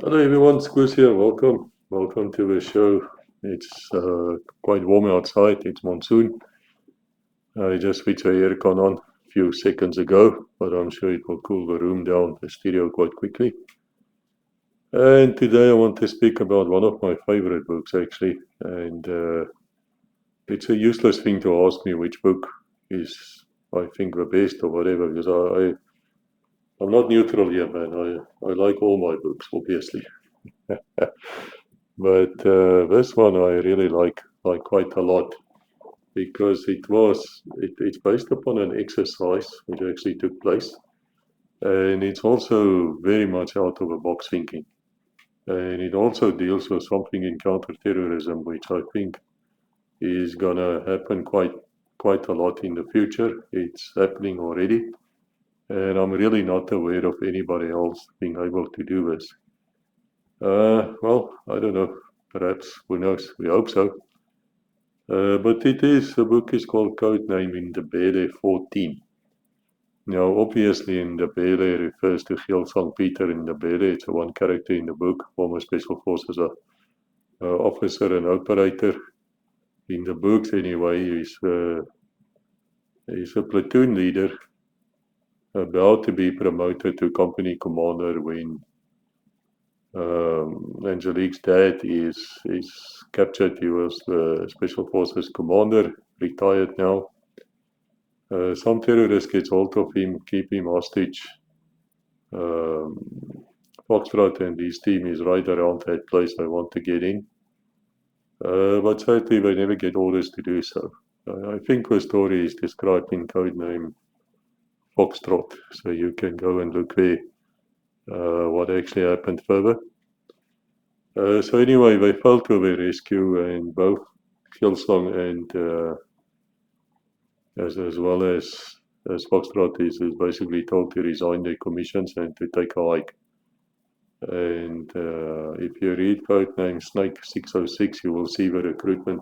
Hello everyone, Squeeze here. Welcome. Welcome to the show. It's quite warm outside. It's monsoon. I just switched the aircon on a few seconds ago, but I'm sure it will cool the room down, the studio quite quickly. And today I want to speak about one of my favorite books actually. And it's a useless thing to ask me which book is, I think, the best or whatever, because I'm not neutral here, man. I like all my books, obviously. But this one I really like quite a lot because it's based upon an exercise which actually took place, and it's also very much out of the box thinking, and it also deals with something in counterterrorism, which I think is gonna happen quite a lot in the future. It's happening already, and I'm really not aware of anybody else being able to do this. Well, I don't know. Perhaps, who knows? We hope so. But the book is called Codename Ndebele 14. Now, obviously, Ndebele refers to Gilsang Peter Ndebele. It's a one character in the book, former Special Forces officer and operator. In the books, anyway, he's a platoon leader about to be promoted to company commander when Angelique's dad is captured. He was the Special Forces commander, retired now. Some terrorists get hold of him, keep him hostage. Um, Foxtrot and his team is right around that place they want to get in. But sadly, they never get orders to do so. I think the story is described in codename Foxtrot, so you can go and look there what actually happened further. So anyway, they fell to the rescue, and both Gilsong and as well as Foxtrot is basically told to resign their commissions and to take a hike. And if you read codename Snake 606, you will see the recruitment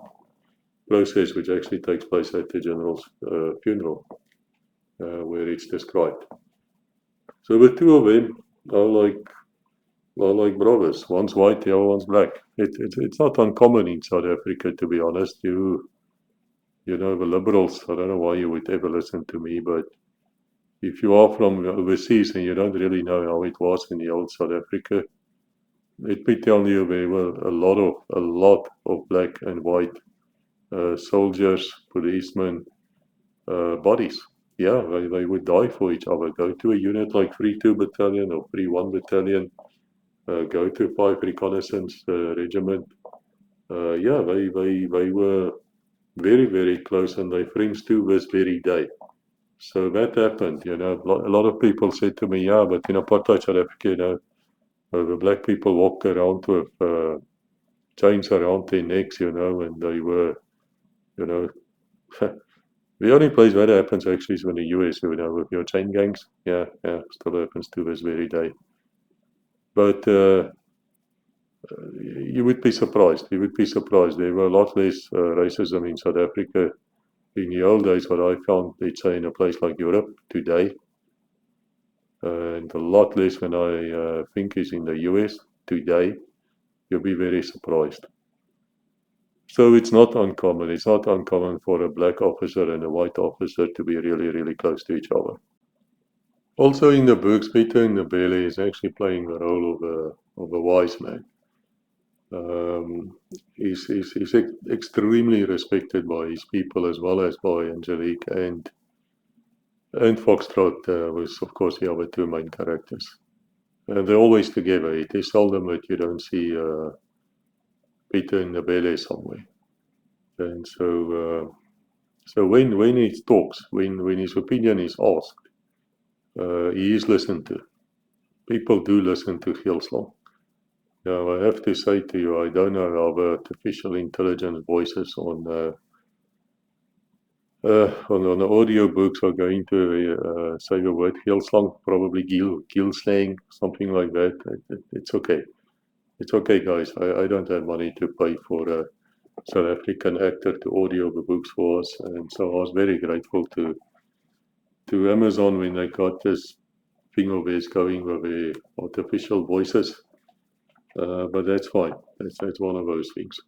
process, which actually takes place at the general's funeral, where it's described. So the two of them are like brothers. One's white, the other one's black. It's not uncommon in South Africa, to be honest. You know, the liberals, I don't know why you would ever listen to me, but if you are from overseas and you don't really know how it was in the old South Africa, let me tell you, there were a lot of black and white soldiers, policemen, bodies. Yeah, they would die for each other. Go to a unit like 3-2 Battalion or 3-1 Battalion, go to 5 Reconnaissance Regiment. Yeah, they were very, very close and they friends to this very day. So that happened, you know. A lot of people said to me, yeah, but in apartheid South Africa, you know, the black people walked around with chains around their necks, you know, and they were, you know, the only place where that happens actually is in the US, you know, with your chain gangs. Yeah, yeah, still happens to this very day. But you would be surprised. You would be surprised. There were a lot less racism in South Africa in the old days, what I found, let's say, in a place like Europe today, and a lot less when I think is in the US today. You'll be very surprised. So it's not uncommon. It's not uncommon for a black officer and a white officer to be really, really close to each other. Also in the books, Peter Ndebele is actually playing the role of a wise man. He's extremely respected by his people as well as by Angelique and Foxtrot was of course the other two main characters. And they're always together. It is seldom that you don't see Peter Ndebele somewhere. And so when he talks, when his opinion is asked, he is listened to. People do listen to Gilsong. Now, I have to say to you, I don't know how the artificial intelligence voices on the audio books are going to say the word Gilsong, probably Gil slang, something like that. It's okay. It's okay, guys. I don't have money to pay for a South African actor to audio the books for us, and so I was very grateful to Amazon when they got this thing of theirs going with the artificial voices. But that's fine. That's one of those things.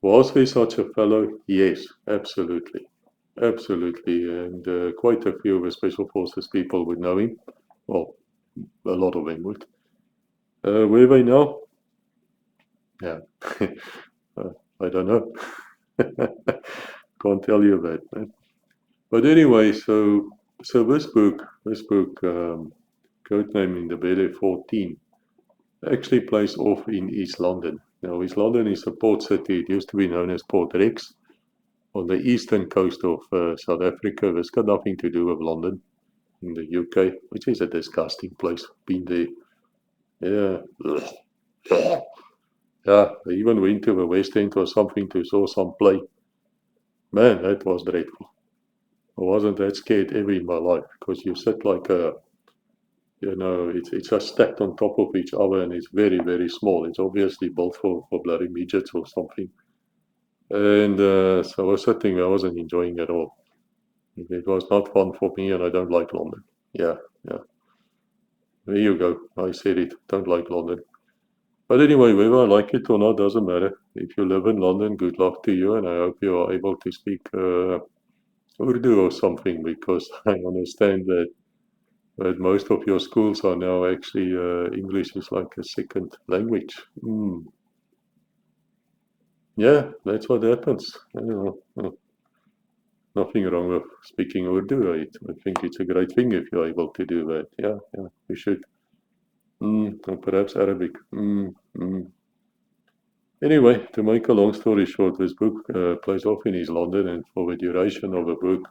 Was there such a fellow? Yes, absolutely. Absolutely. And quite a few of the Special Forces people would know him. Well, a lot of them would. Where are they now? Yeah. I don't know. Can't tell you that. Man. But anyway, so this book, codename Ndebele 14, actually plays off in East London. Now, East London is a port city. It used to be known as Port Rex on the eastern coast of South Africa. This got nothing to do with London in the UK, which is a disgusting place. Been there. Yeah. Yeah, I even went to the West End or something to saw some play. Man, that was dreadful. I wasn't that scared ever in my life because you sit like it's just stacked on top of each other and it's very, very small. It's obviously built for bloody midgets or something. And so I was sitting, I wasn't enjoying it at all. It was not fun for me and I don't like London. Yeah, yeah. There you go. I said it. Don't like London. But anyway, whether I like it or not doesn't matter. If you live in London, good luck to you, and I hope you are able to speak Urdu or something, because I understand that most of your schools are now actually English is like a second language. Mm. Yeah, that's what happens. I don't know. Nothing wrong with speaking Urdu. I think it's a great thing if you're able to do that. Yeah, yeah, we should. Or perhaps Arabic. Anyway, to make a long story short, this book plays off in East London, and for the duration of the book,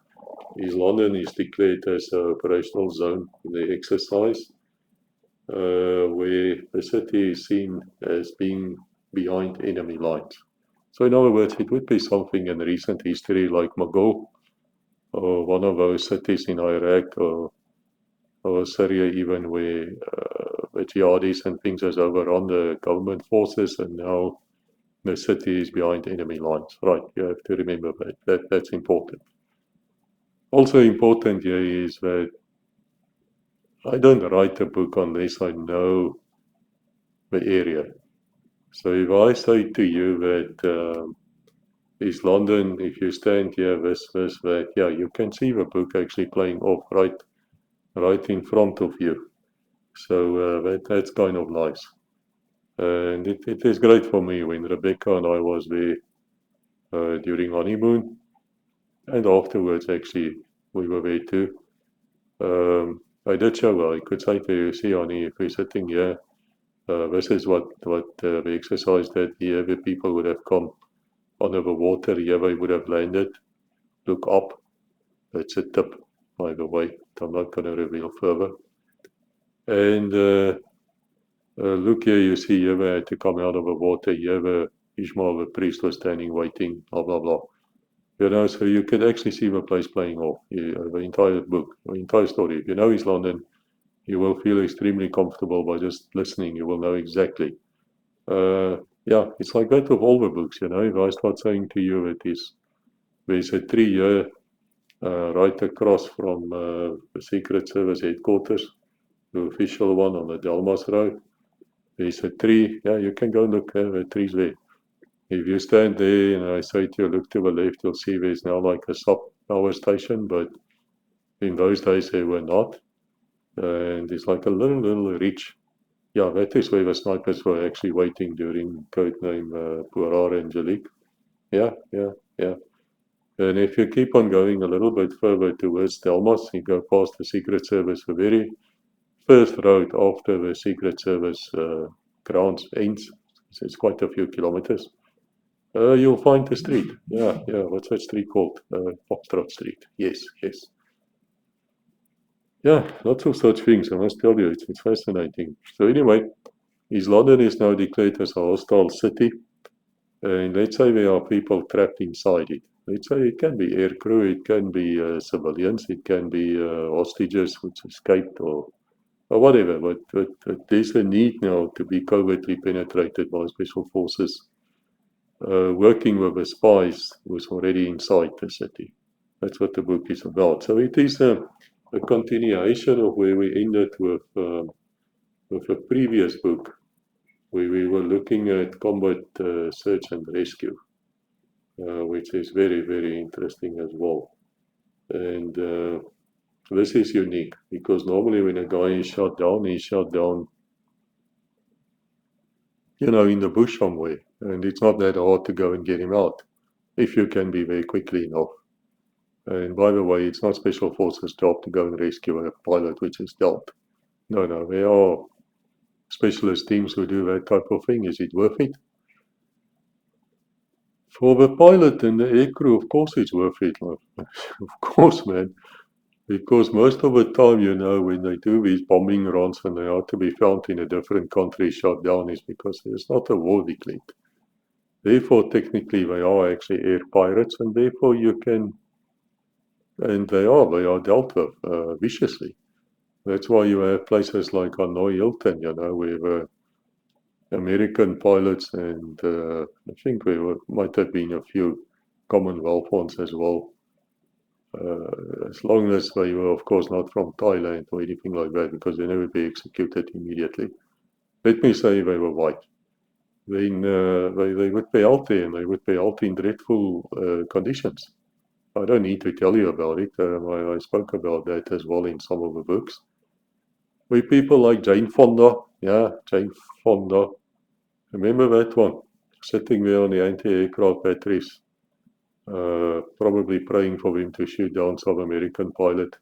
East London is declared as an operational zone in the exercise, where the city is seen as being behind enemy lines. So in other words, it would be something in recent history like Mosul, or one of those cities in Iraq, or Syria even, where the jihadis and things has overrun the government forces, and now the city is behind enemy lines. Right, you have to remember that's important. Also important here is that I don't write a book unless I know the area. So if I say to you that East London, if you stand here, this, that, yeah, you can see the book actually playing off right in front of you. So that's kind of nice. And it is great for me when Rebecca and I was there during honeymoon, and afterwards actually we were there too. I did show her. I could say to you, see, honey, if we're sitting here, this is what the exercise that here the people would have come under the water. Here they would have landed. Look up. That's a tip, by the way. I'm not going to reveal further. And look here, you see, here they had to come out of the water. Here the Ishmael, the priest, was standing waiting, blah, blah, blah. You know, so you could actually see the place playing off. The entire book, the entire story. If you know East London, you will feel extremely comfortable by just listening. You will know exactly. Yeah, it's like that with all the books, you know. If I start saying to you that there's a tree here right across from the Secret Service headquarters, the official one on the Delmas Road, there's a tree. Yeah, you can go look, the tree's there. If you stand there and I say to you, look to the left, you'll see there's now like a sub power station, but in those days they were not. And it's like a little ridge. Yeah, that is where the snipers were actually waiting during codename Poirot Angelique. Yeah, yeah, yeah. And if you keep on going a little bit further towards Delmas, you go past the Secret Service, the very first road after the Secret Service grounds ends. So it's quite a few kilometers. You'll find the street. Yeah, yeah. What's that street called? Foxtrot Street. Yes, yes. Yeah, lots of such things. I must tell you, it's fascinating. So anyway, East London is now declared as a hostile city. And let's say there are people trapped inside it. Let's say it can be aircrew, it can be civilians, it can be hostages which escaped or whatever. But there's a need now to be covertly penetrated by special forces working with the spies who's already inside the city. That's what the book is about. So it is a continuation of where we ended with a previous book we were looking at combat search and rescue, which is very, very interesting as well. And this is unique because normally when a guy is shot down, he's shot down, in the bush somewhere. And it's not that hard to go and get him out if you can be very quickly enough. And by the way, it's not Special Forces' job to go and rescue a pilot which is dead. No, there are specialist teams who do that type of thing. Is it worth it? For the pilot and the aircrew, of course it's worth it. Of course, man. Because most of the time, when they do these bombing runs and they are to be found in a different country shot down is because there's not a war declared. Therefore, technically, they are actually air pirates, and therefore you can, and they are dealt with viciously. That's why you have places like Hanoi Hilton, where the American pilots and I think there might have been a few Commonwealth ones as well. As long as they were, of course, not from Thailand or anything like that, because they never be executed immediately. Let me say they were white. Then they would be out there, and they would be out in dreadful conditions. I don't need to tell you about it. I spoke about that as well in some of the books. With people like Jane Fonda, Jane Fonda. Remember that one? Sitting there on the anti-aircraft batteries, probably praying for him to shoot down some American pilot.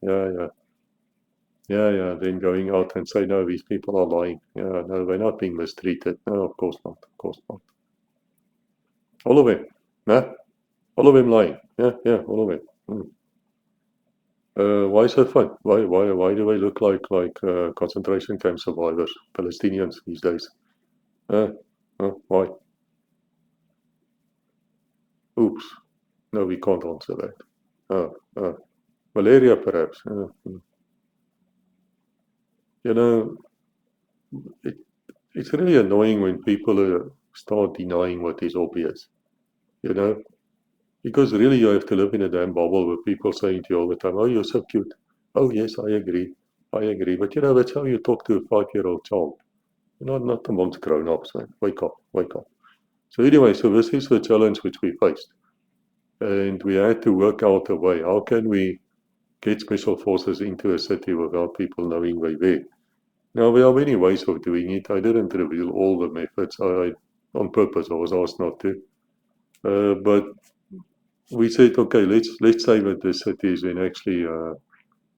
Then going out and say, no, these people are lying. No, they're not being mistreated. No, of course not. All of them. All of them lying. All of them. Why is that fun? Why do they look like concentration camp survivors, Palestinians these days? Why? Oops. No, we can't answer that. Malaria, perhaps. It's really annoying when people start denying what is obvious. Because really you have to live in a damn bubble with people saying to you all the time, oh, you're so cute. Oh, yes, I agree. But that's how you talk to a 5-year-old child. Not amongst grown-ups, man. Wake up. So anyway, this is the challenge which we faced. And we had to work out a way. How can we get special forces into a city without people knowing we're there? Now, there are many ways of doing it. I didn't reveal all the methods. On purpose, I was asked not to. But we said, okay, let's say that the city is actually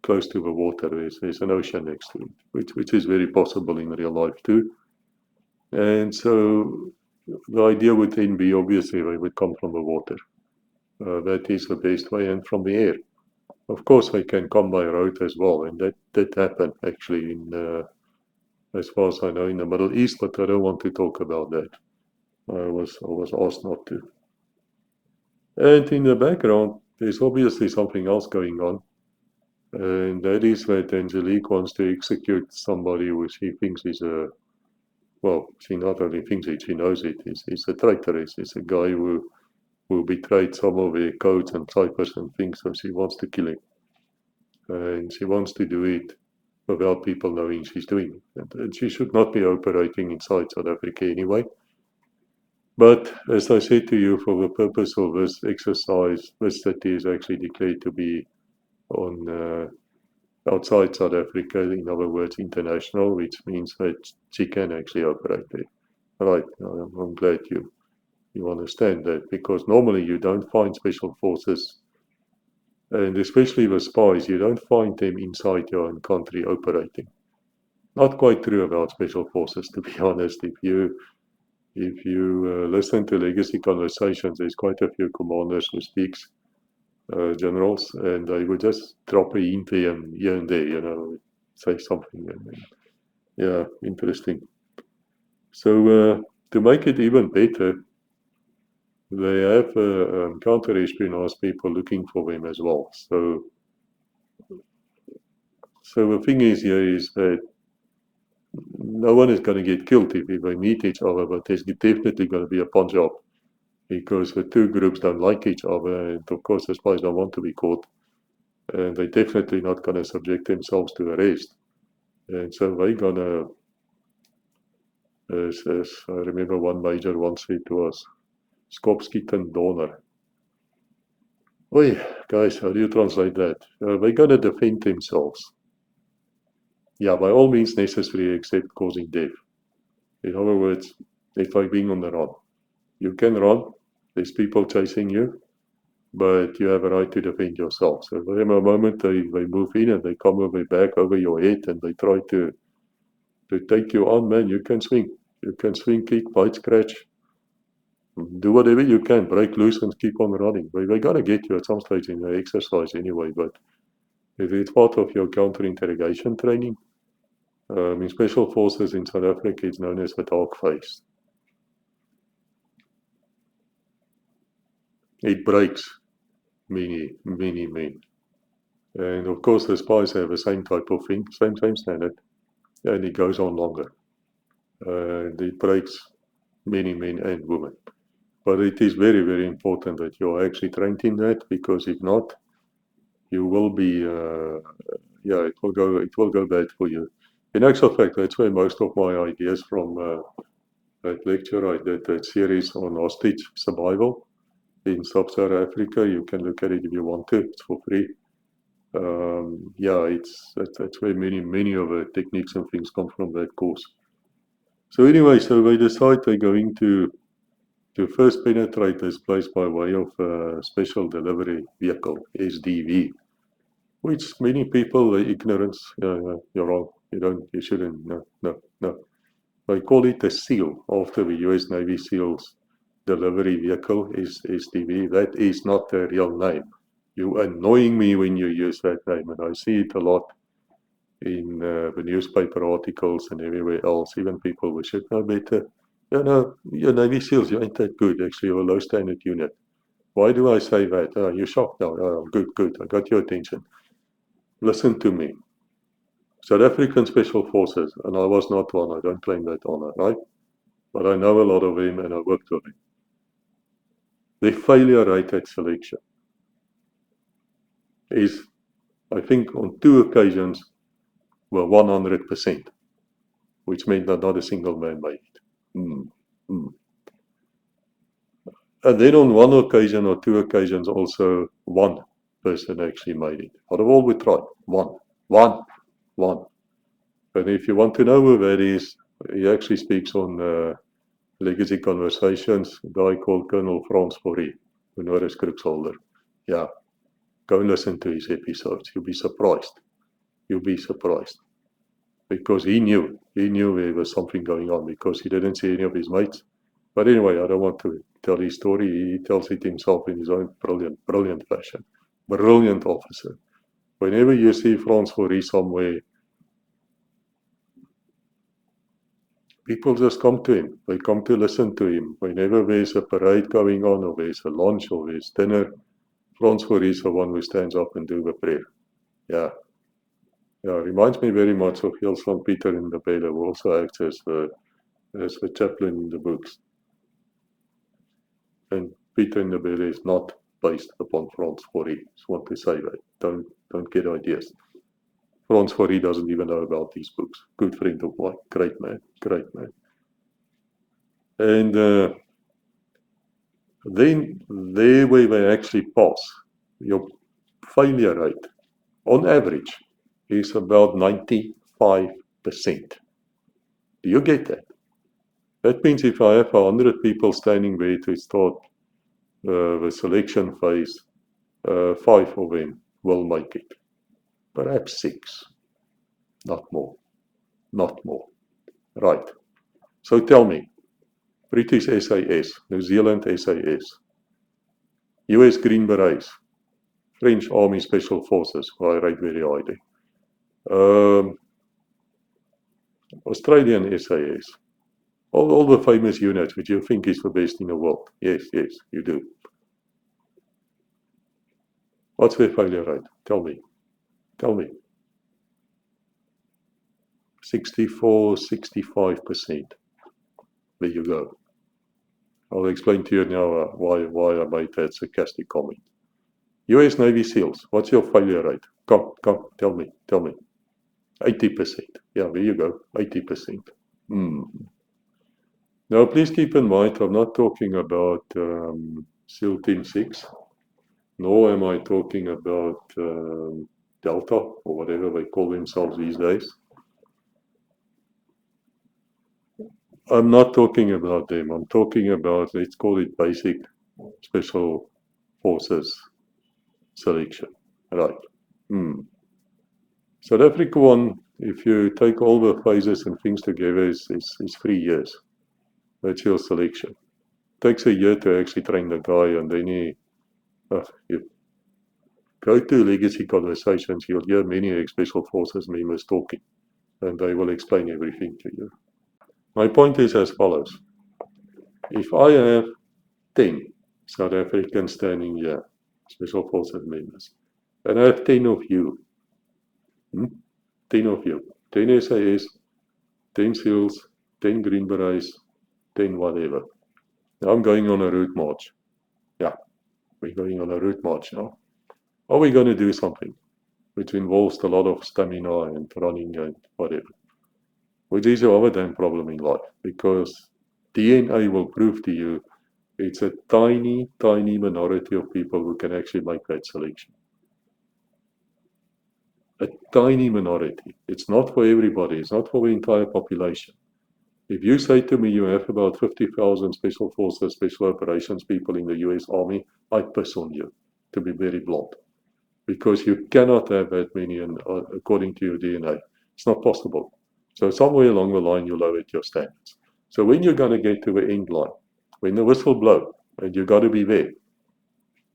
close to the water. There's an ocean next to it, which is very possible in real life too. And so the idea would then be, obviously, they would come from the water. That is the best way, and from the air. Of course, they can come by road as well, and that happened actually in, as far as I know, in the Middle East, but I don't want to talk about that. I was asked not to. And in the background, there's obviously something else going on, and that is that Angelique wants to execute somebody who she thinks is she not only thinks it, she knows it, is a traitor, is a guy who betrayed some of their codes and ciphers and things, so she wants to kill him. And she wants to do it without people knowing she's doing it. And she should not be operating inside South Africa anyway. But as I said to you, for the purpose of this exercise, this city is actually declared to be on outside South Africa, in other words, international, which means that she can actually operate there. Right, I'm glad you understand that, because normally you don't find special forces, and especially the spies, you don't find them inside your own country operating. Not quite true about special forces, to be honest. If you listen to legacy conversations, there's quite a few commanders who speaks, generals, and they would just drop a hint here and there, say something. Yeah, interesting. So to make it even better, they have counter-espionage people looking for them as well. So the thing is here is that no one is going to get killed if they meet each other, but there's definitely going to be a punch-up, because the two groups don't like each other, and of course the spies don't want to be caught, and they're definitely not going to subject themselves to arrest. And so they're going to As I remember one major once said to us, Skopskieten Donner. Oi, guys, how do you translate that? They're going to defend themselves. Yeah, by all means necessary except causing death. In other words, it's like being on the run. You can run, there's people chasing you, but you have a right to defend yourself. So for them, a moment they move in and they come over back over your head and they try to take you on, man, you can swing. You can swing, kick, bite, scratch. Do whatever you can, break loose and keep on running. But they're going to get you at some stage in the exercise anyway. But if it's part of your counter-interrogation training, in Special Forces in South Africa, it's known as the dark phase. It breaks many men. And of course, the spies have the same type of thing, same standard, and it goes on longer. And it breaks many men and women. But it is very important that you're actually trained in that, because if not, you will be, it will go bad for you. In actual fact, that's where most of my ideas from that lecture I did, that series on hostage survival in Sub-Saharan Africa. You can look at it if you want to. It's for free. That's where many of the techniques and things come from, that course. So anyway, so they decide they're going to first penetrate this place by way of a special delivery vehicle, SDV, which many people, ignorance, you're wrong, you shouldn't, no. They call it a SEAL, after the US Navy SEALs delivery vehicle is SDV. That is not the real name. You're annoying me when you use that name, and I see it a lot in the newspaper articles and everywhere else. Even people who should know better. Your Navy SEALs, you ain't that good, actually. You're a low standard unit. Why do I say that? You're shocked now. Good. I got your attention. Listen to me. South African Special Forces, and I was not one, I don't claim that honor, right? But I know a lot of them and I worked with them. The failure rate at selection is, I think, on 2 occasions were 100%, which meant that not a single man made it. And then on 1 occasion or 2 occasions, also 1 person actually made it. Out of all we tried, 1. And if you want to know who that is, he actually speaks on Legacy Conversations, a guy called Colonel Frans Fourie, who knows Kruksholder. Yeah, go and listen to his episodes. You'll be surprised. Because he knew there was something going on, because he didn't see any of his mates. But anyway, I don't want to tell his story. He tells it himself in his own brilliant fashion. Brilliant officer. Whenever you see Frans Fourie somewhere, people just come to him. They come to listen to him. Whenever there's a parade going on, or there's a lunch, or there's dinner, Frans Fourie is the one who stands up and do the prayer. Yeah, reminds me very much of Hilson Peter Ndebele, who also acts as the chaplain in the books. And Peter Ndebele is not based upon Frans Fourie. Just want to say that. Don't get ideas. Frans Fourie doesn't even know about these books. Good friend of mine. Great man. And then there where they actually pass, your failure rate, on average, is about 95%. Do you get that? That means if I have 100 people standing there to start the selection phase, 5 of them will make it. Perhaps 6. Not more. Right. So tell me, British SAS, New Zealand SAS, US Green Berets, French Army Special Forces, who I rate very highly, Australian SAS, all the famous units which you think is the best in the world. Yes, you do. What's their failure rate? Tell me. 64, 65%. There you go. I'll explain to you now why I made that sarcastic comment. US Navy SEALs, what's your failure rate? Come, tell me. 80%. Yeah, there you go, 80%. Now, please keep in mind, I'm not talking about SEAL Team 6, nor am I talking about Delta, or whatever they call themselves these days. I'm not talking about them. I'm talking about, let's call it basic special forces selection. Right. South Africa one, if you take all the phases and things together, is 3 years. That's your selection. It takes a year to actually train the guy, and then you go to legacy conversations, you'll hear many special forces members talking, and they will explain everything to you. My point is as follows. If I have 10 South Africans standing here, special forces members, and I have 10 of you, 10 of you, 10 SAS, 10 SEALs, 10 Green Berets, 10 whatever. Now I'm going on a route march. Yeah, we're going on a route march now. Are we going to do something which involves a lot of stamina and running and whatever? Which is your other damn problem in life, because DNA will prove to you it's a tiny, tiny minority of people who can actually make that selection. A tiny minority. It's not for everybody. It's not for the entire population. If you say to me you have about 50,000 special forces, special operations people in the US Army, I piss on you, to be very blunt. Because you cannot have that many according to your DNA. It's not possible. So somewhere along the line, you lower your standards. So when you're going to get to the end line, when the whistle blows, and you got to be there,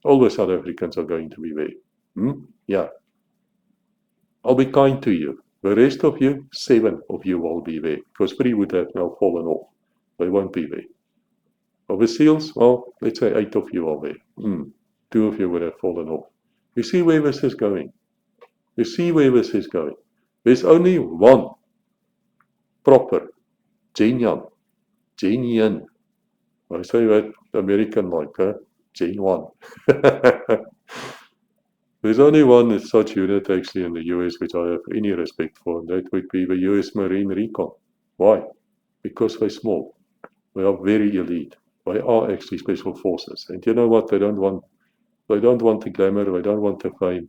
all the South Africans are going to be there. Yeah. I'll be kind to you. The rest of you, 7 of you will be there, because 3 would have now fallen off. They won't be there. Of the SEALs, well, let's say 8 of you are there. 2 of you would have fallen off. You see where this is going? You see where this is going? There's only one proper, genuine, I say that American like, genuine. There's only one such unit actually in the US which I have any respect for, and that would be the US Marine Recon. Why? Because they're small. They are very elite. They are actually special forces. And you know what? They don't want the glamour, they don't want the fame.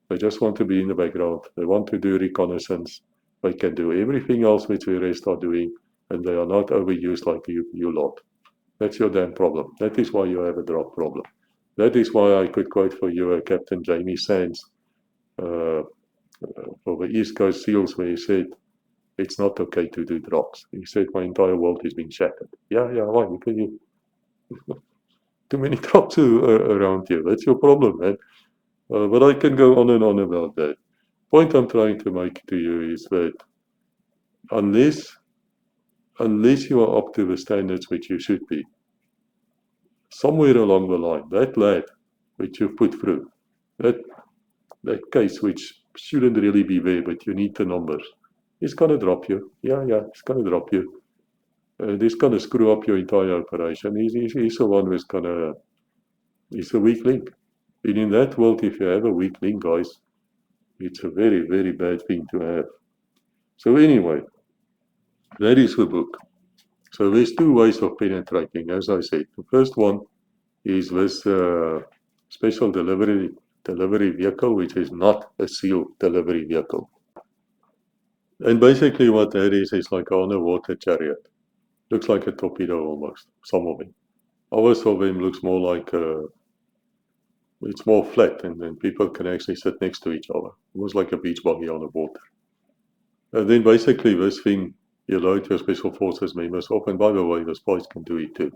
They just want to be in the background. They want to do reconnaissance. They can do everything else which the rest are doing, and they are not overused like you lot. That's your damn problem. That is why you have a drop problem. That is why I could quote for you Captain Jamie Sands for the East Coast SEALs, where he said, it's not okay to do drops. He said, my entire world has been shattered. Yeah, why? Because you too many drops around you. That's your problem, man. But I can go on and on about that. Point I'm trying to make to you is that unless you are up to the standards which you should be, somewhere along the line, that lad which you put through, that case which shouldn't really be there, but you need the numbers, it's going to drop you. Yeah, it's going to drop you. It's going to screw up your entire operation. He's the one who's going to, he's a weak link. And in that world, if you have a weak link, guys, it's a very, very bad thing to have. So anyway, that is the book. So there's 2 ways of penetrating, as I said. The first one is this special delivery vehicle, which is not a SEAL delivery vehicle. And basically what that is like an underwater chariot. Looks like a torpedo almost, some of them. Others of them looks more like it's more flat, and then people can actually sit next to each other. Almost like a beach buggy on the water. And then basically this thing, you load your special forces members up, and by the way, the spies can do it too.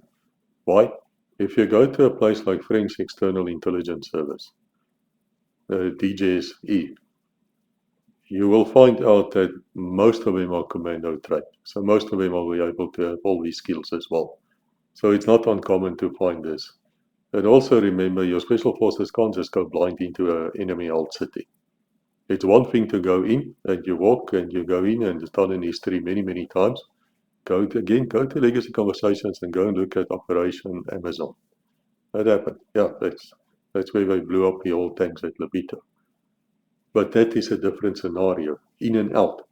Why? If you go to a place like French External Intelligence Service, DGSE, you will find out that most of them are commando trained. So most of them will be able to have all these skills as well. So it's not uncommon to find this. And also remember, your special forces can't just go blind into an enemy-held city. It's one thing to go in, and you walk, and you go in, and it's done in history many, many times. Go to Legacy Conversations and go and look at Operation Amazon. That happened. Yeah, that's where they blew up the old tanks at Lobito. But that is a different scenario. In and out.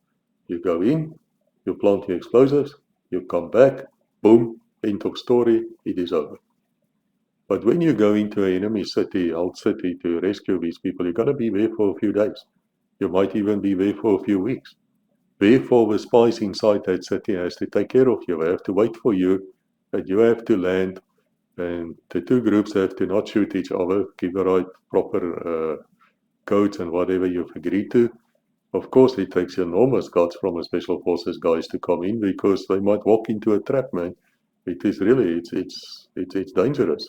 You go in, you plant your explosives, you come back, boom, End of story, it is over. But when you go into an enemy city, old city, to rescue these people, you're going to be there for a few days. You might even be there for a few weeks. Therefore, the spies inside that city has to take care of you. They have to wait for you, and you have to land, and the two groups have to not shoot each other, give the right proper codes and whatever you've agreed to. Of course, it takes enormous guts from the special forces guys to come in, because they might walk into a trap, man. It is really, it's dangerous.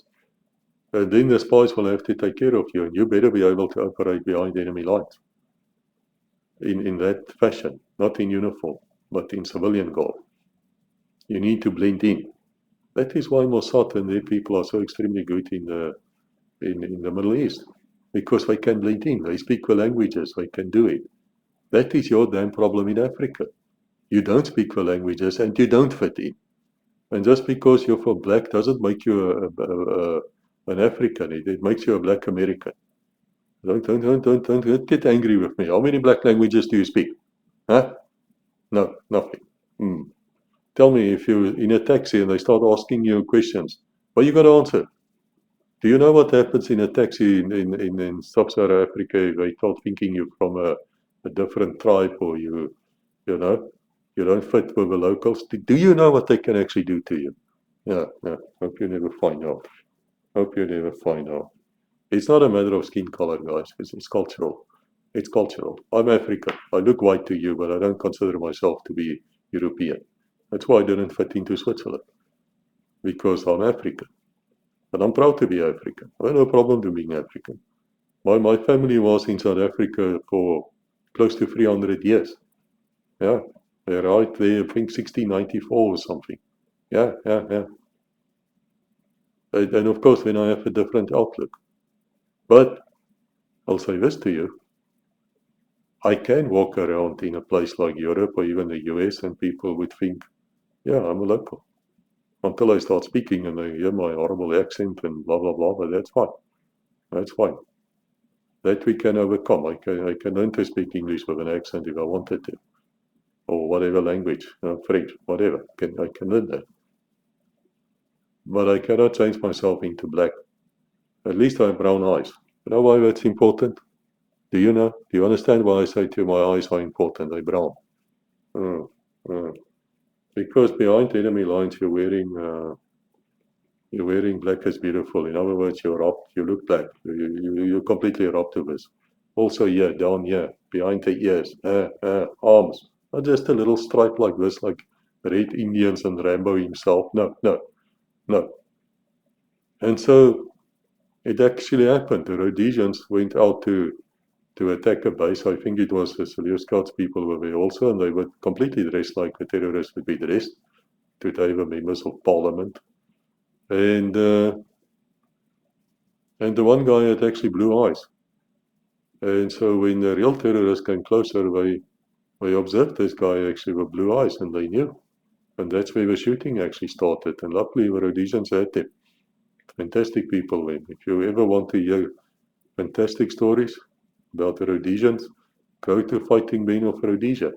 And then the spies will have to take care of you, and you better be able to operate behind enemy lines in that fashion, not in uniform, but in civilian garb. You need to blend in. That is why Mossad and their people are so extremely good in the Middle East, because they can blend in. They speak the languages. They can do it. That is your damn problem in Africa. You don't speak the languages and you don't fit in. And just because you're from black doesn't make you an African. It makes you a black American. Don't get angry with me. How many black languages do you speak? Huh? No, nothing. Tell me, if you're in a taxi and they start asking you questions, what you got to answer? Do you know what happens in a taxi in sub-Saharan Africa? They start thinking you're from a different tribe, or you know, you don't fit with the locals. Do you know what they can actually do to you? Yeah. Hope you never find out. Hope you never find out. It's not a matter of skin color, guys. It's cultural. It's cultural. I'm African. I look white to you, but I don't consider myself to be European. That's why I didn't fit into Switzerland, because I'm African. But I'm proud to be African. I have no problem to being African. My family was in South Africa for close to 300 years. Yeah. They're right there, I think 1694 or something. Yeah. And of course, then I have a different outlook. But I'll say this to you. I can walk around in a place like Europe or even the US, and people would think, yeah, I'm a local. Until I start speaking and they hear my horrible accent and blah, blah, blah, but that's fine. That's fine. That we can overcome. I can learn to speak English with an accent if I wanted to, or whatever language, French, whatever. I can learn that. But I cannot change myself into black. At least I have brown eyes. You know why that's important? Do you know? Do you understand why I say to you my eyes are important? They're brown. Because behind enemy lines you're wearing black is beautiful. In other words, you're robbed. You look black. You're completely robbed of this. Also here, down here, behind the ears, arms. Not just a little stripe like this, like Red Indians and Rambo himself. No. And so it actually happened. The Rhodesians went out to attack a base. I think it was the Celio Scouts people were there also, and they were completely dressed like the terrorists would be dressed. Today, were members of parliament. And the one guy had actually blue eyes. And so when the real terrorists came closer, they observed this guy actually with blue eyes, and they knew. And that's where the shooting actually started. And luckily, the Rhodesians had them. Fantastic people, then. If you ever want to hear fantastic stories about the Rhodesians, go to Fighting Men of Rhodesia.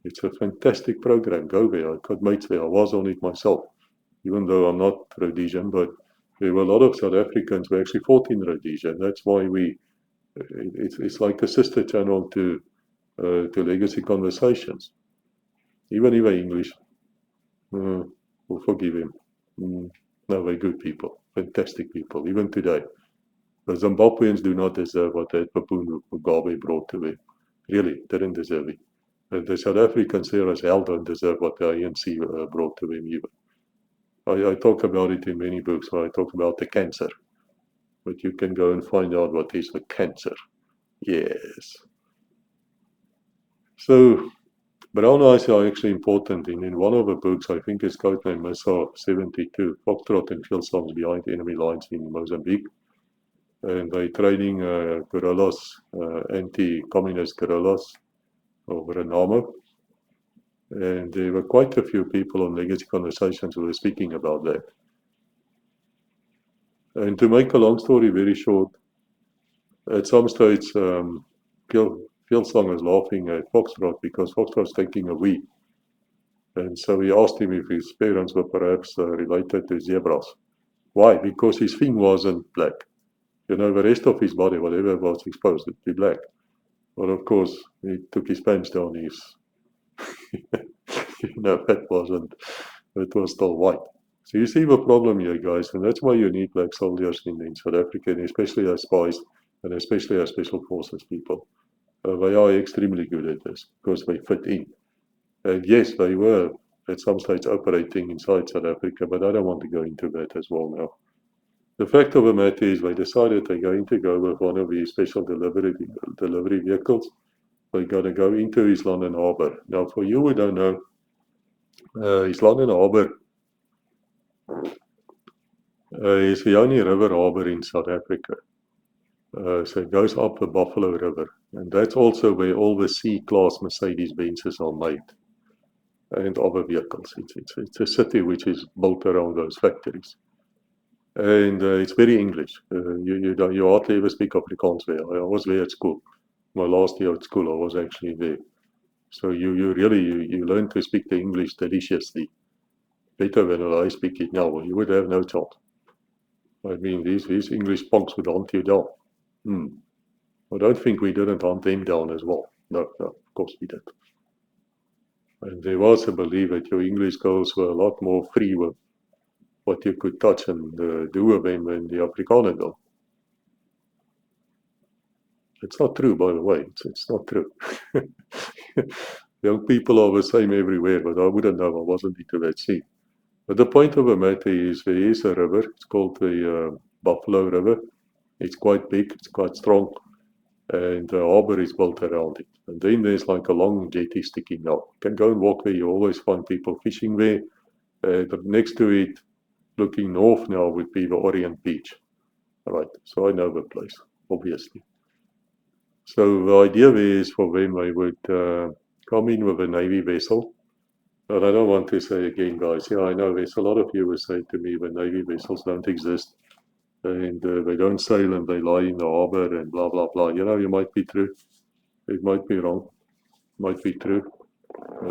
It's a fantastic program. Go there. I got mates there. I was on it myself, even though I'm not Rhodesian, but there were a lot of South Africans who actually fought in Rhodesia. That's why it's like a sister channel to Legacy Conversations. Even if they're English, we'll forgive him. No, they're good people, fantastic people, even today. The Zimbabweans do not deserve what that Papua Mugabe brought to them. Really, didn't deserve it. And the South Africans there as hell don't deserve what the ANC brought to them either. I talk about it in many books. I talk about the cancer. But you can go and find out what is the cancer. Yes. So, brown eyes are actually important. In one of the books, I think it's codenamed Missile 72, Foxtrot and Field Songs Behind Enemy Lines in Mozambique. And they're training guerrillas, anti-communist guerrillas over Renamo. And there were quite a few people on Legacy Conversations who were speaking about that. And to make a long story very short, at some stage, Field Song is laughing at Foxtrot because Foxtrot's taking a wee. And so we asked him if his parents were perhaps related to zebras. Why? Because his thing wasn't black. The rest of his body, whatever was exposed, would be black. But of course, he took his pants down. It was still white. So you see the problem here, guys, and that's why you need black soldiers in South Africa, and especially as spies, and especially as special forces people. They are extremely good at this because they fit in. And yes, they were at some stage operating inside South Africa, but I don't want to go into that as well now. The fact of the matter is they decided they're going to go with one of these special delivery vehicles. They're going to go into East London Harbour. Now, for you who don't know, East London Harbour is the only river harbour in South Africa. So it goes up the Buffalo River. And that's also where all the C-class Mercedes-Benzes are made and other vehicles. It's a city which is built around those factories. And it's very English. You hardly ever speak Afrikaans there. I was there at school. My last year at school, I was actually there. So you really learn to speak the English deliciously. Better than I speak it now. You would have no chance. I mean, these English punks would hunt you down. I don't think we didn't hunt them down as well. No, of course we did. And there was a belief that your English girls were a lot more free with what you could touch and do with them than the Afrikaner girl. It's not true, by the way. It's not true. Young people are the same everywhere, but I wouldn't know. I wasn't into that scene. But the point of the matter is there is a river. It's called the Buffalo River. It's quite big. It's quite strong. And the harbour is built around it. And then there's like a long jetty sticking out. You can go and walk there. You always find people fishing there. Next to it, looking north now, would be the Orient Beach. All right, so I know the place, obviously. So the idea is for them, they would come in with a Navy vessel. But I don't want to say again, guys, I know there's a lot of you who say to me the Navy vessels don't exist. And they don't sail and they lie in the harbour and blah, blah, blah. You might be true. It might be wrong. Might be true.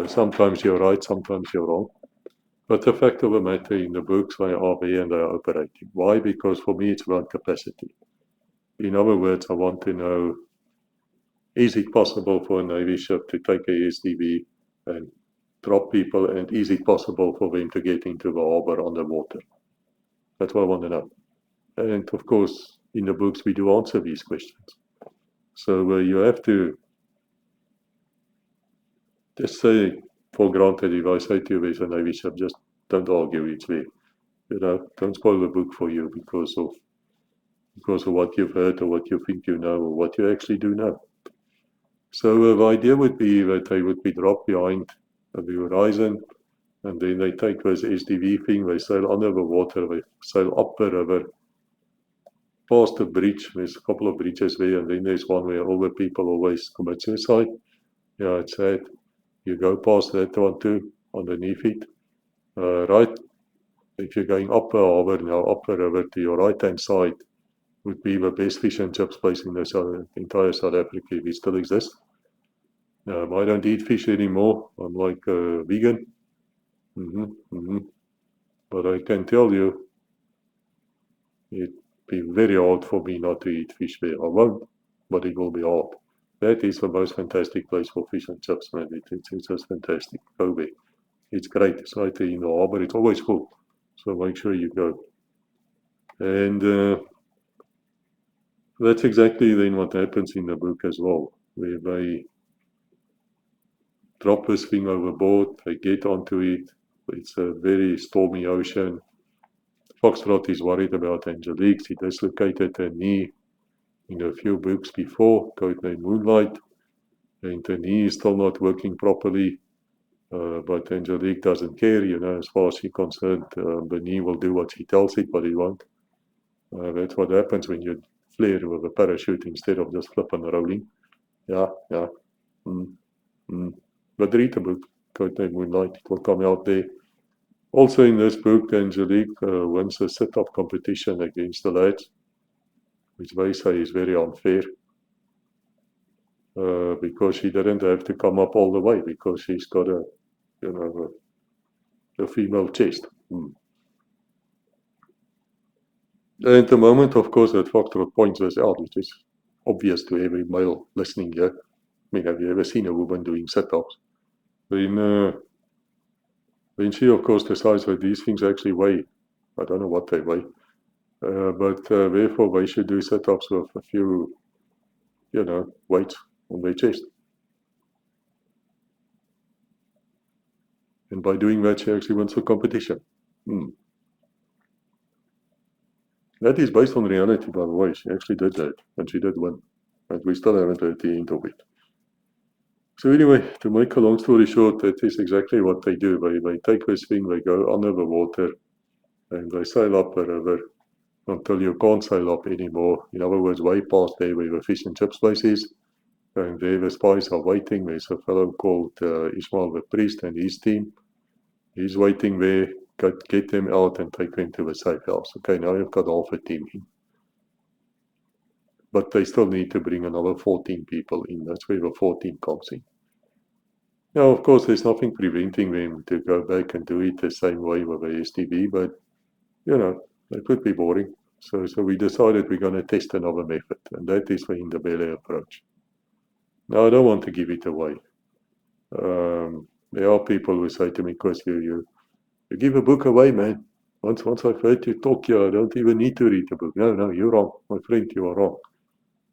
Sometimes you're right, sometimes you're wrong. But the fact of the matter, in the books, they are there and they are operating. Why? Because for me, it's about capacity. In other words, I want to know, is it possible for a Navy ship to take a SDV and drop people, and is it possible for them to get into the harbour underwater? That's what I want to know. And of course, in the books, we do answer these questions. So you have to just say, for granted, if I say to you there's a Navy ship, just don't argue it's there. Don't spoil the book for you because of what you've heard or what you think you know or what you actually do know. So the idea would be that they would be dropped behind the horizon, and then they take this SDV thing, they sail under the water, they sail up the river, past the bridge. There's a couple of bridges there, and then there's one where all the people always commit suicide. Yeah, it's sad. You go past that one too, underneath it. Right, if you're going up the harbour now, up the river, to your right-hand side would be the best fish and chips place in the entire South Africa, if it still exists. I don't eat fish anymore. I'm like vegan. But I can tell you, it'd be very hard for me not to eat fish there. I won't, but it will be hard. That is the most fantastic place for fish and chips, man. It's just fantastic. Go there. It's great. It's right there in the harbour. It's always full. So make sure you go. And that's exactly then what happens in the book as well, where they drop this thing overboard, they get onto it. It's a very stormy ocean. Foxtrot is worried about Angelique. She dislocated her knee in a few books before, codenamed Moonlight. And her knee is still not working properly. But Angelique doesn't care, as far as she's concerned. The knee will do what she tells it, but it won't. That's what happens when you flare with a parachute instead of just flipping and rolling. Yeah. But read the book, codenamed Moonlight. It will come out there. Also in this book, Angelique wins a sit-up competition against the lads, which they say is very unfair. Because she didn't have to come up all the way, because she's got a a female chest. And the moment, of course, that Foxtrot points this out, which is obvious to every male listening here. I mean, have you ever seen a woman doing sit-ups? Then she, of course, decides that these things actually weigh. I don't know what they weigh. But therefore, they should do sit-ups with a few, weights on their chest. And by doing that, she actually wins the competition. That is based on reality, by the way. She actually did that, and she did win. And we still haven't heard the end of it. So anyway, to make a long story short, that is exactly what they do. They take this thing, they go under the water, and they sail up the river until you can't sail up anymore. In other words, way past there where the fish and chips place is. And there the spies are waiting. There's a fellow called Ismail the priest and his team. He's waiting there, get them out and take them to the safe house. Okay, now you've got half a team in. But they still need to bring another 14 people in. That's where the 14 comes in. Now, of course, there's nothing preventing them to go back and do it the same way with the STB, but, it would be boring. So we decided we're going to test another method, and that is the Ndebele approach. Now, I don't want to give it away. There are people who say to me, Chris, you give a book away, man. Once I've heard you talk here, I don't even need to read the book. No, you're wrong. My friend, you are wrong.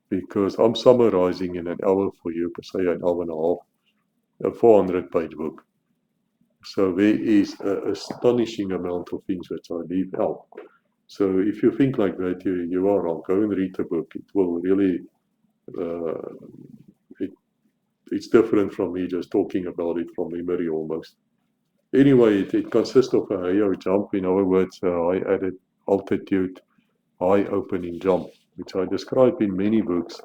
Because I'm summarizing in an hour for you, per say an hour and a half, a 400-page book. So there is an astonishing amount of things that I leave out. So if you think like that, you are wrong. Go and read the book. It will really, it's different from me just talking about it from memory almost. Anyway, it consists of a high jump. In other words, high added altitude, high opening jump, which I describe in many books.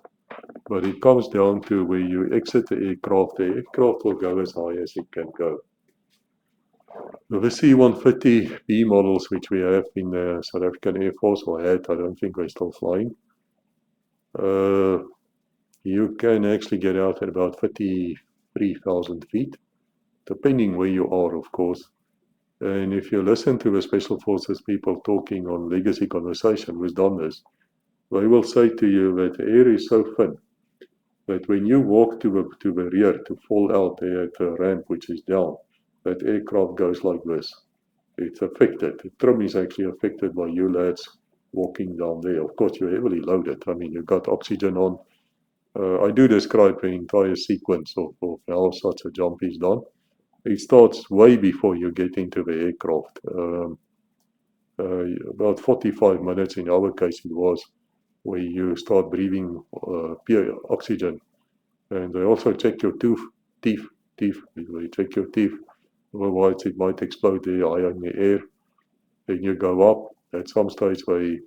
But it comes down to where you exit the aircraft will go as high as it can go. The C-150B models, which we have in the South African Air Force, or had, I don't think they're still flying, you can actually get out at about 33,000 feet, depending where you are, of course. And if you listen to the Special Forces people talking on Legacy Conversation who's done this, they will say to you that the air is so thin that when you walk to the rear to fall out there at the ramp, which is down, that aircraft goes like this. It's affected. The trim is actually affected by you lads walking down there. Of course, you're heavily loaded. I mean, you've got oxygen on. I do describe the entire sequence of how such a jump is done. It starts way before you get into the aircraft. About 45 minutes in our case it was, where you start breathing pure oxygen. And they also check your teeth. They check your teeth. Otherwise it might explode there high in the air. Then you go up. At some stage they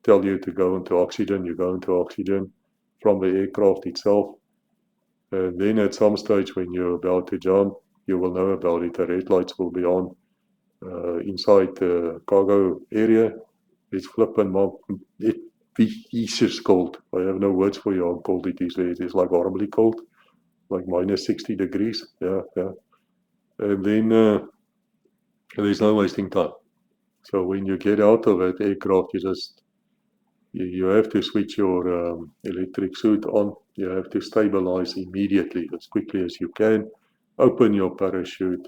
tell you to go into oxygen. You go into oxygen from the aircraft itself. And then at some stage when you're about to jump, you will know about it. The red lights will be on inside the cargo area. It's flipping, it's just cold. I have no words for you how cold it is there. It is like horribly cold, like minus 60 degrees. Yeah. And then there's no wasting time. So when you get out of that aircraft, you have to switch your electric suit on. You have to stabilize immediately, as quickly as you can. Open your parachute.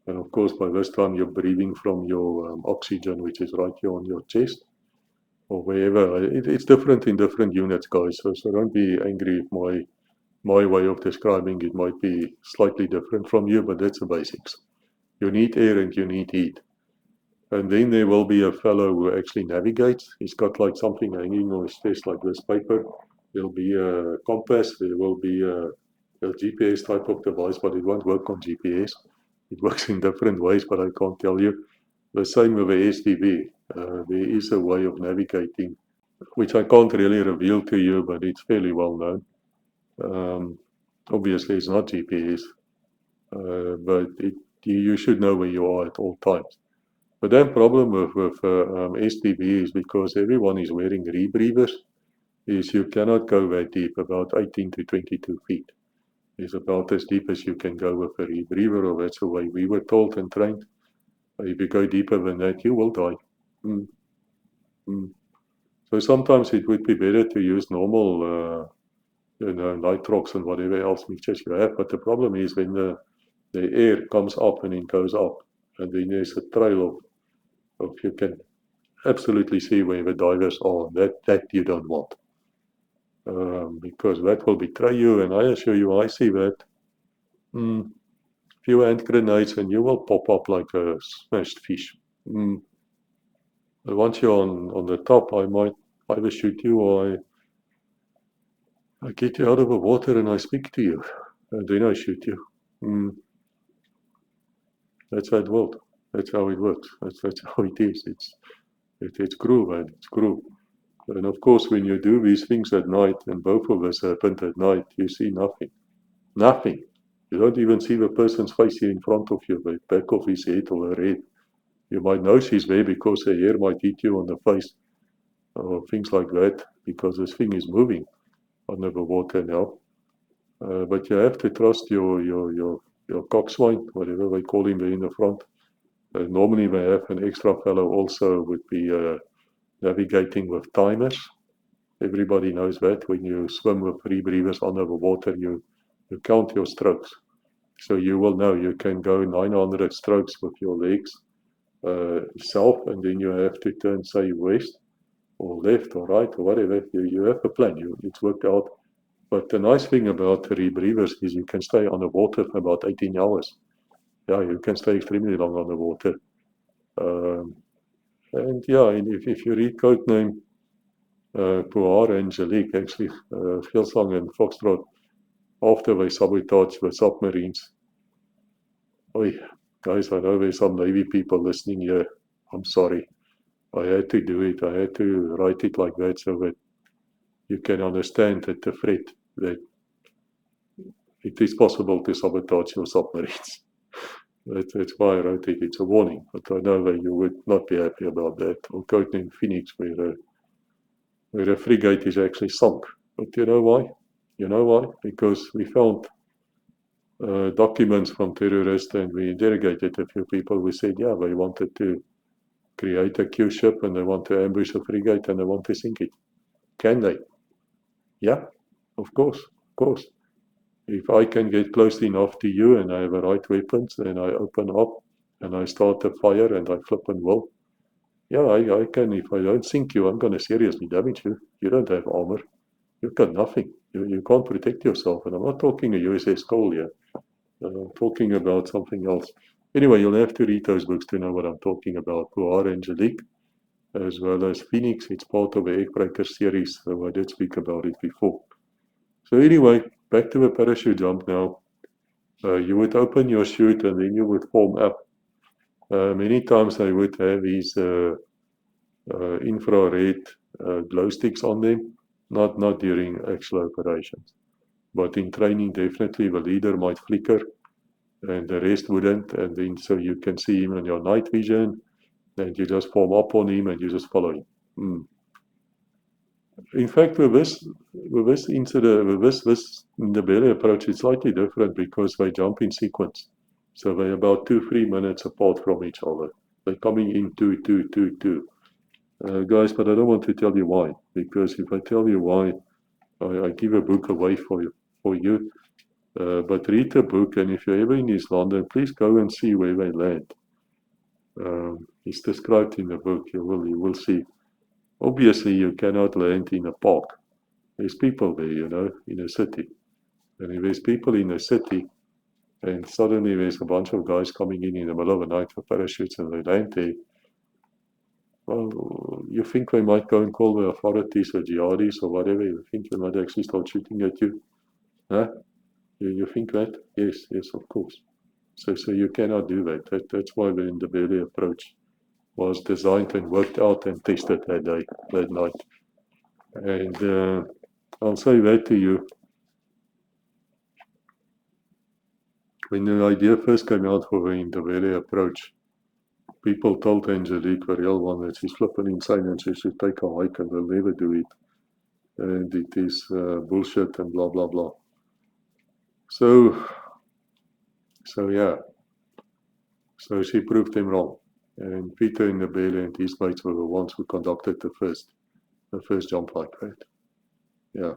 And of course, by this time, you're breathing from your oxygen, which is right here on your chest or wherever. It's different in different units, guys. So don't be angry if my way of describing it might be slightly different from you, but that's the basics. You need air and you need heat. And then there will be a fellow who actually navigates. He's got like something hanging on his chest like this paper. There'll be a compass. There will be a GPS type of device, but it won't work on GPS. It works in different ways, but I can't tell you. The same with the STB. There is a way of navigating, which I can't really reveal to you, but it's fairly well known. Obviously, it's not GPS, but you should know where you are at all times. The damn problem with STB is because everyone is wearing rebreathers, is you cannot go that deep, about 18 to 22 feet. It's about as deep as you can go with a rebreather, or that's the way we were told and trained. If you go deeper than that, you will die. Mm. Mm. So sometimes it would be better to use normal, nitrox and whatever else mixtures you have. But the problem is when the air comes up and it goes up, and then there's a trail of you can absolutely see where the divers are. That you don't want. Because that will betray you, and I assure you, I see that. Few hand grenades and you will pop up like a smashed fish. But once you're on the top, I might either shoot you or I get you out of the water and I speak to you, and then I shoot you. That's how it works. That's how it works. That's how it is. It's cruel, man. It's cruel. And of course, when you do these things at night, and both of us happened at night, you see nothing. Nothing. You don't even see the person's face here in front of you, the back of his head or her head. You might know she's there because her hair might hit you on the face or things like that, because this thing is moving under the water now. But you have to trust your coxswain, whatever they call him there in the front. Normally they have an extra fellow also would be navigating with timers. Everybody knows that when you swim with rebreathers under the water, you count your strokes. So you will know you can go 900 strokes with your legs self, and then you have to turn, say, west or left or right or whatever. You have a plan. It's worked out. But the nice thing about rebreathers is you can stay on the water for about 18 hours. Yeah, you can stay extremely long on the water. And yeah, and if you read Codename Puar and Angelique, actually, Velsang and Foxtrot, after they sabotage the submarines. Oi, guys, I know there's some Navy people listening here. I'm sorry. I had to do it. I had to write it like that so that you can understand that the threat that it is possible to sabotage your submarines. That's why I wrote it. It's a warning. But I know that you would not be happy about that. Or Codename Phoenix, where a frigate is actually sunk. But you know why? You know why? Because we found documents from terrorists and we interrogated a few people. We said, yeah, they wanted to create a Q ship and they want to ambush a frigate and they want to sink it. Can they? Yeah, of course, of course. If I can get close enough to you and I have the right weapons, then I open up and I start a fire and I flip and will. Yeah, I can. If I don't sink you, I'm going to seriously damage you. You don't have armor. You've got nothing. You can't protect yourself. And I'm not talking a USS Cole here. I'm talking about something else. Anyway, you'll have to read those books to know what I'm talking about. Puar Angelique, as well as Phoenix. It's part of the Eggbreaker series, so I did speak about it before. So anyway, back to the parachute jump now. You would open your chute and then you would form up. Many times they would have these infrared glow sticks on them, not during actual operations. But in training, definitely the leader might flicker and the rest wouldn't. And then so you can see him in your night vision and you just form up on him and you just follow him. In fact, with this incident, with this Ndebele approach, it's slightly different because they jump in sequence. So they're about 2-3 minutes apart from each other. They're coming in 2. Guys, but I don't want to tell you why, because if I tell you why, I give a book away for you. But read the book, and if you're ever in East London, please go and see where they land. It's described in the book. You will see. Obviously, you cannot land in a park. There's people there, in a city. And if there's people in a city, and suddenly there's a bunch of guys coming in the middle of the night for parachutes and they land there, well, you think they might go and call the authorities or jihadis or whatever. You think they might actually start shooting at you. Huh? You think that? Yes, of course. So you cannot do that. That's why the Ndebele approach was designed and worked out and tested that night. And I'll say that to you. When the idea first came out for the Ndebele approach, people told Angelique, the real one, that she's flipping insane and she should take a hike and they'll never do it. And it is bullshit and blah, blah, blah. So yeah. So she proved them wrong. And Peter Ndebele and his mates were the ones who conducted the first jump like that. Yeah.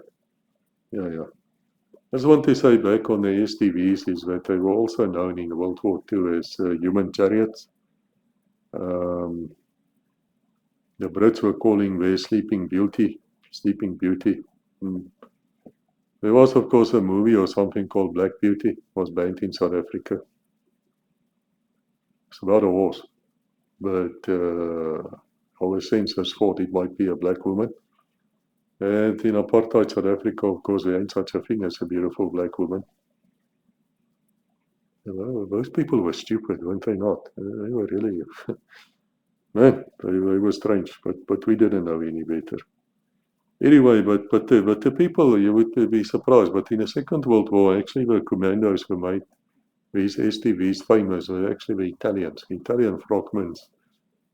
I just want to say back on the SDVs is that they were also known in World War II as human chariots. The Brits were calling their Sleeping Beauty. There was, of course, a movie or something called Black Beauty. It was banned in South Africa. It's about a horse. But our censors thought it might be a black woman. And in apartheid South Africa, of course, there ain't such a thing as a beautiful black woman. Well, those people were stupid, weren't they not? They were really... Man, they were strange, but we didn't know any better. Anyway, but the people, you would be surprised, but in the Second World War, actually the commandos who made these SDVs famous were actually the Italians. Italian frogmen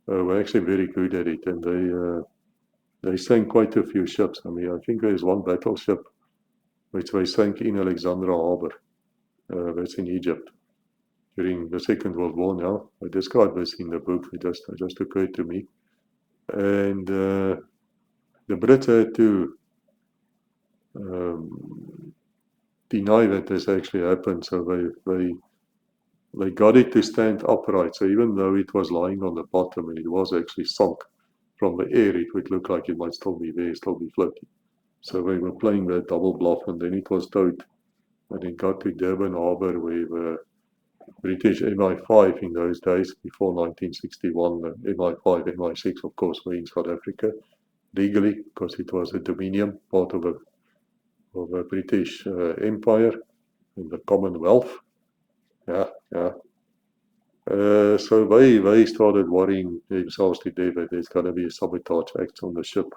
were actually very good at it, and they sank quite a few ships. I mean, I think there's one battleship which they sank in Alexandria Harbor. That's in Egypt during the Second World War. Now I describe this in the book. It just occurred to me, and the Brits had to deny that this actually happened. So they got it to stand upright. So even though it was lying on the bottom and it was actually sunk from the air, it would look like it might still be there, still be floating. So they were playing that double bluff, and then it was towed, and it got to Durban Harbour, where the British MI5 in those days, before 1961, MI5, MI6, of course, were in South Africa legally, because it was a dominion, part of a British Empire in the Commonwealth. So they started worrying themselves to death that there's going to be a sabotage act on the ship.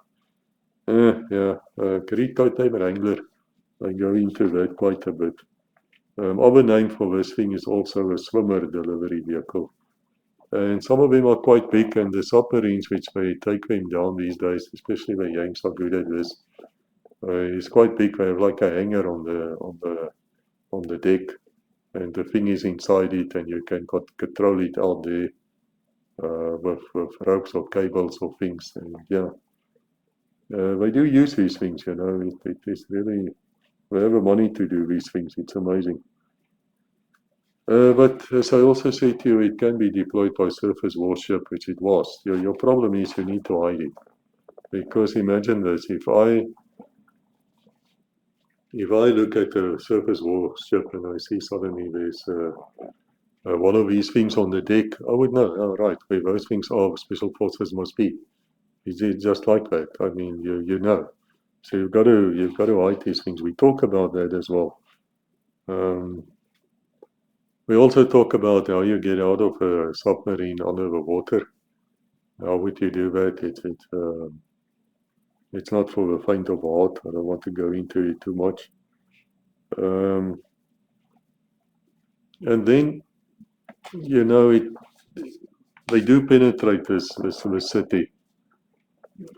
Greek coat-name Wrangler. I go into that quite a bit. Other name for this thing is also a swimmer delivery vehicle. And some of them are quite big, and the submarines which they take them down these days, especially the Yanks are good at this, is quite big. They have like a hanger on the deck, and the thing is inside it, and you can control it out there with ropes or cables or things. And they do use these things, you know. It is really, they have the money to do these things. It's amazing. But as I also say to you, it can be deployed by surface warship, which it was. Your problem is you need to hide it. Because imagine this, if I look at a surface warship and I see suddenly there's one of these things on the deck, I would know, oh, right, where those things are, special forces must be. It's just like that. I mean, you know. So you've got to hide these things. We talk about that as well. We also talk about how you get out of a submarine under the water. How would you do that? It's not for the faint of heart. I don't want to go into it too much. And then, you know, they do penetrate this city.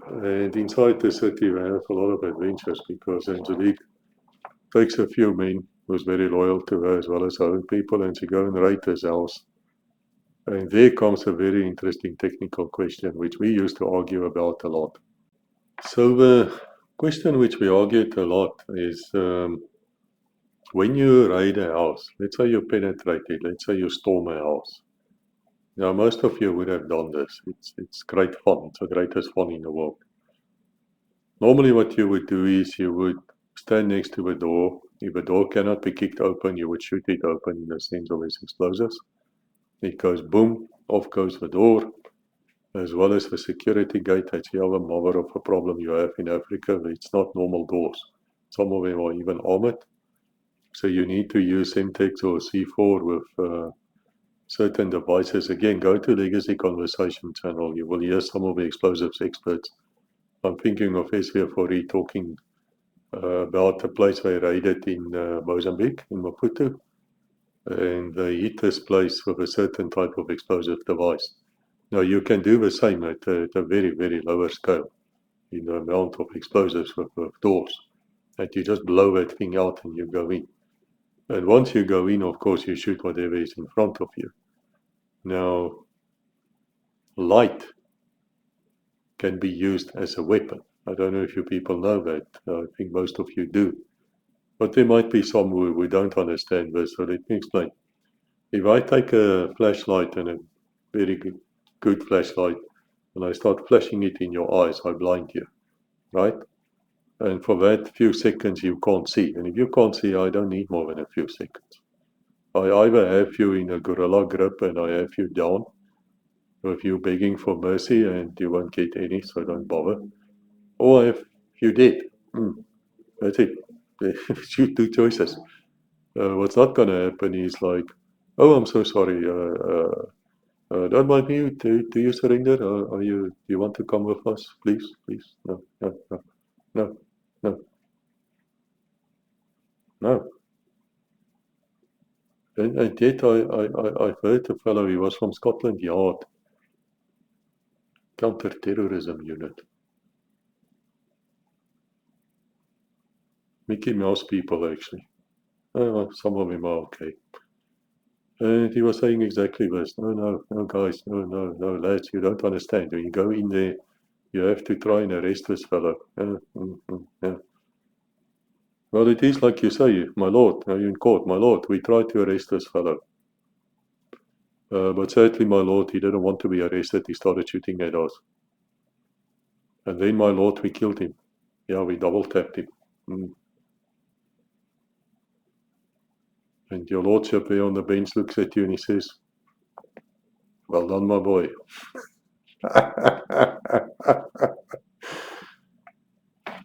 And inside the city, they have a lot of adventures, because Angelique takes a few men who's very loyal to her as well as her own people, and she go and raid his house. And there comes a very interesting technical question, which we used to argue about a lot. So the question which we argued a lot is, when you raid a house, let's say you penetrate it, let's say you storm a house. Now, most of you would have done this. It's great fun. It's the greatest fun in the world. Normally what you would do is you would stand next to a door. If a door cannot be kicked open, you would shoot it open in the sense of its explosives. It goes boom, off goes the door, as well as the security gate. That's the other mother of a problem you have in Africa. It's not normal doors. Some of them are even armored. So you need to use Semtex or C4 with certain devices. Again, go to Legacy Conversation channel. You will hear some of the explosives experts. I'm thinking of SVF4E talking about a place they raided in Mozambique, in Maputo. And they hit this place with a certain type of explosive device. Now, you can do the same at a very, very lower scale in the amount of explosives with doors. And you just blow that thing out and you go in. And once you go in, of course, you shoot whatever is in front of you. Now, light can be used as a weapon. I don't know if you people know that. I think most of you do. But there might be some who don't understand this, so let me explain. If I take a flashlight and a very good flashlight, and I start flashing it in your eyes, I blind you, right? And for that few seconds you can't see. And if you can't see, I don't need more than a few seconds. I either have you in a gorilla grip and I have you down, with you begging for mercy and you won't get any, so don't bother. Or if you did, that's it. Shoot two choices. What's not going to happen is like, oh, I'm so sorry. Don't mind me. Do you surrender? Do you want to come with us? Please, please. No, no, no, no, no, no. And yet I've heard a fellow, he was from Scotland Yard, counter-terrorism unit. Mickey Mouse people, actually. Some of them are okay. And he was saying exactly this. No, guys, no, lads, you don't understand. When you go in there, you have to try and arrest this fellow. Yeah. Well, it is like you say, my lord, now you're in court, my lord, we tried to arrest this fellow. But sadly, my lord, he didn't want to be arrested. He started shooting at us. And then, my lord, we killed him. Yeah, we double tapped him. And your lordship there on the bench looks at you and he says, well done, my boy.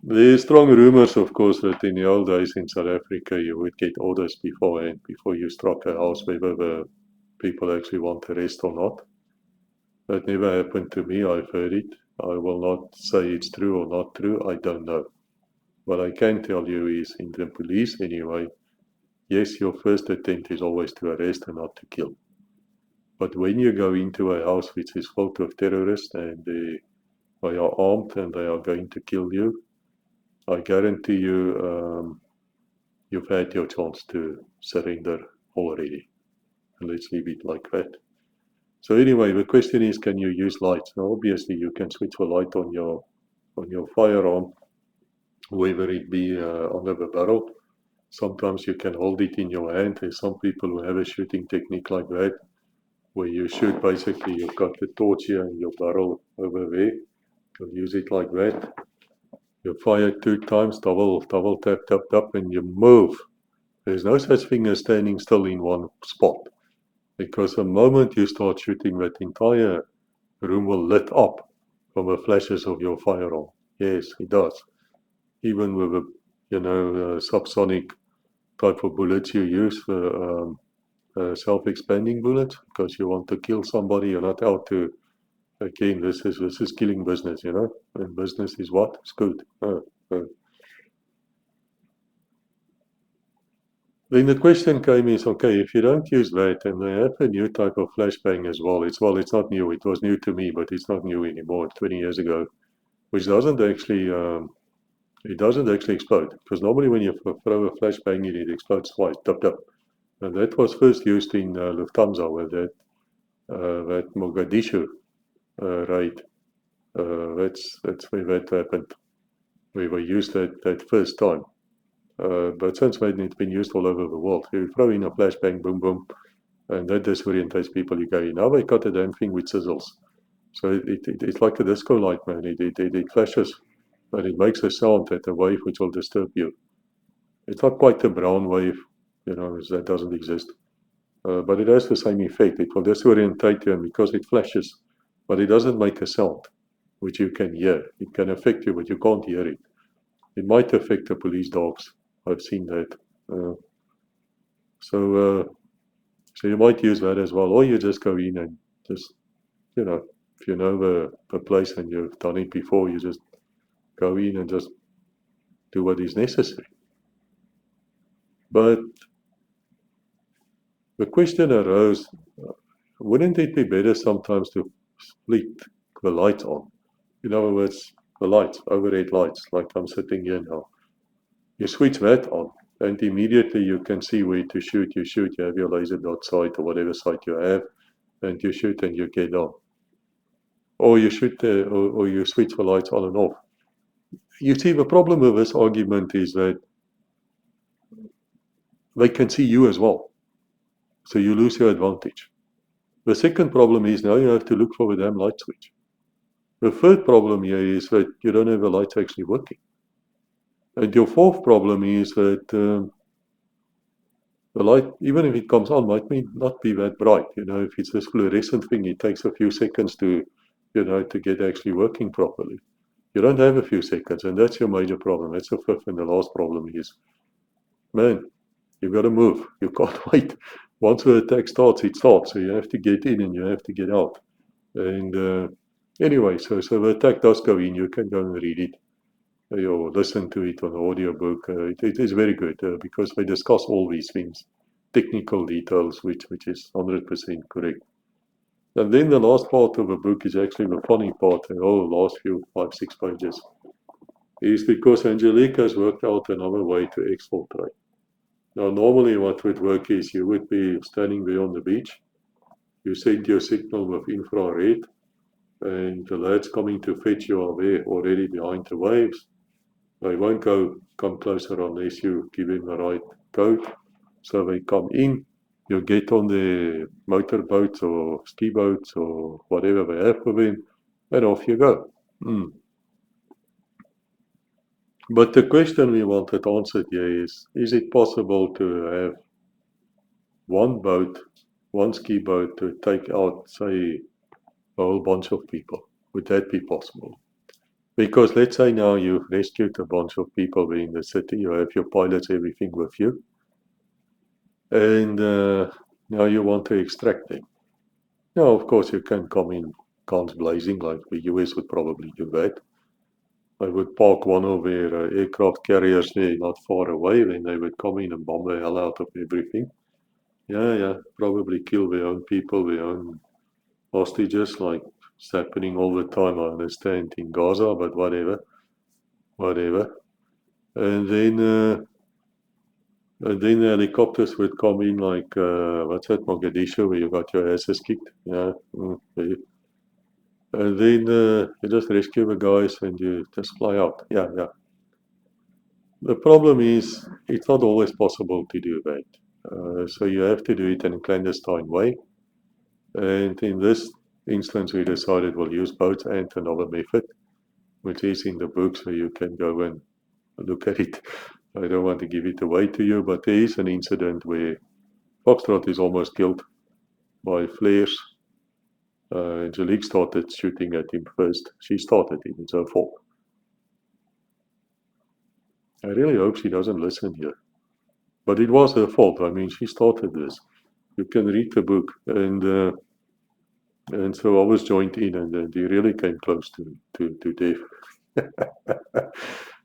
There's strong rumors, of course, that in the old days in South Africa, you would get orders beforehand, before you struck a house, whether the people actually want to arrest or not. That never happened to me. I've heard it. I will not say it's true or not true. I don't know. What I can tell you is, in the police anyway, yes, your first attempt is always to arrest and not to kill. But when you go into a house which is full of terrorists and they are armed and they are going to kill you, I guarantee you, you've had your chance to surrender already. And let's leave it like that. So anyway, the question is, can you use lights? Now, obviously, you can switch the light on your firearm, whether it be under the barrel. Sometimes you can hold it in your hand. There's some people who have a shooting technique like that, where you shoot basically, you've got the torch here and your barrel over there. You'll use it like that. You fire 2 times, double tap, and you move. There's no such thing as standing still in one spot. Because the moment you start shooting, that entire room will lit up from the flashes of your firearm. Yes, it does. Even with the, subsonic type of bullets you use for self-expanding bullets, because you want to kill somebody, you're not out to. Again, this is killing business, and business is what? It's good. Then the question came is, okay, if you don't use that, and they have a new type of flashbang as well. It's not new. It was new to me, but it's not new anymore. 20 years ago, which doesn't actually explode, because normally when you throw a flashbang in, it explodes twice. Dup dup. And that was first used in Lufthansa with that Mogadishu raid. That's where that happened. We used that first time. But since then, it's been used all over the world. You throw in a flashbang, boom, boom, and that disorientates people. You go, now they got a damn thing with sizzles. So it's like a disco light, man. It flashes, and it makes a sound at a wave which will disturb you. It's not quite a brown wave, that doesn't exist. But it has the same effect. It will disorientate you, and because it flashes, but it doesn't make a sound, which you can hear. It can affect you, but you can't hear it. It might affect the police dogs. I've seen that. So you might use that as well, or you just go in and just, if you know the place and you've done it before, you just go in and just do what is necessary. But the question arose, wouldn't it be better sometimes to split the lights on? In other words, the lights, overhead lights, like I'm sitting here now. You switch that on, and immediately you can see where to shoot. You shoot, you have your laser dot sight or whatever sight you have, and you shoot and you get on. or you should, or you switch the lights on and off. You see, the problem with this argument is that they can see you as well, so you lose your advantage. The second problem is now you have to look for the damn light switch. The third problem here is that you don't have the lights actually working. And your fourth problem is that the light, even if it comes on, might not be that bright. If it's this fluorescent thing, it takes a few seconds to get actually working properly. You don't have a few seconds, and that's your major problem. That's the fifth and the last problem is, man, you've got to move. You can't wait. Once the attack starts, it starts. So you have to get in and you have to get out. And anyway, so the attack does go in. You can go and read it or listen to it on the audiobook. It is very good because they discuss all these things, technical details, which is 100% correct. And then the last part of the book is actually the funny part, the whole last few 5-6 pages, is because Angelique has worked out another way to exfiltrate. Now, normally what would work is you would be standing there on the beach, you send your signal with infrared, and the lads coming to fetch you are there already behind the waves. They won't come closer unless you give them the right code. So they come in, you get on the motorboats or ski boats or whatever they have for them, and off you go. But the question we wanted answered here is it possible to have one boat, one ski boat to take out, say, a whole bunch of people? Would that be possible? Because let's say now you've rescued a bunch of people in the city, you have your pilots, everything with you, and now you want to extract them. Now, of course, you can come in guns blazing, like the US would probably do that. They would park one of their aircraft carriers there not far away, then they would come in and bomb the hell out of everything. Yeah, probably kill their own people, their own hostages, like it's happening all the time, I understand, in Gaza, but whatever. And then the helicopters would come in like, what's that, Mogadishu, where you got your asses kicked. Yeah. And then you just rescue the guys and you just fly out. Yeah. The problem is, it's not always possible to do that. So you have to do it in a clandestine way. And in this instance, we decided we'll use boats and another method, which is in the book, so you can go and look at it. I don't want to give it away to you, but there is an incident where Foxtrot is almost killed by flares. Angelique started shooting at him first. She started it, it's her fault. I really hope she doesn't listen here. But it was her fault. I mean, she started this. You can read the book. And so I was joined in, and he really came close to death.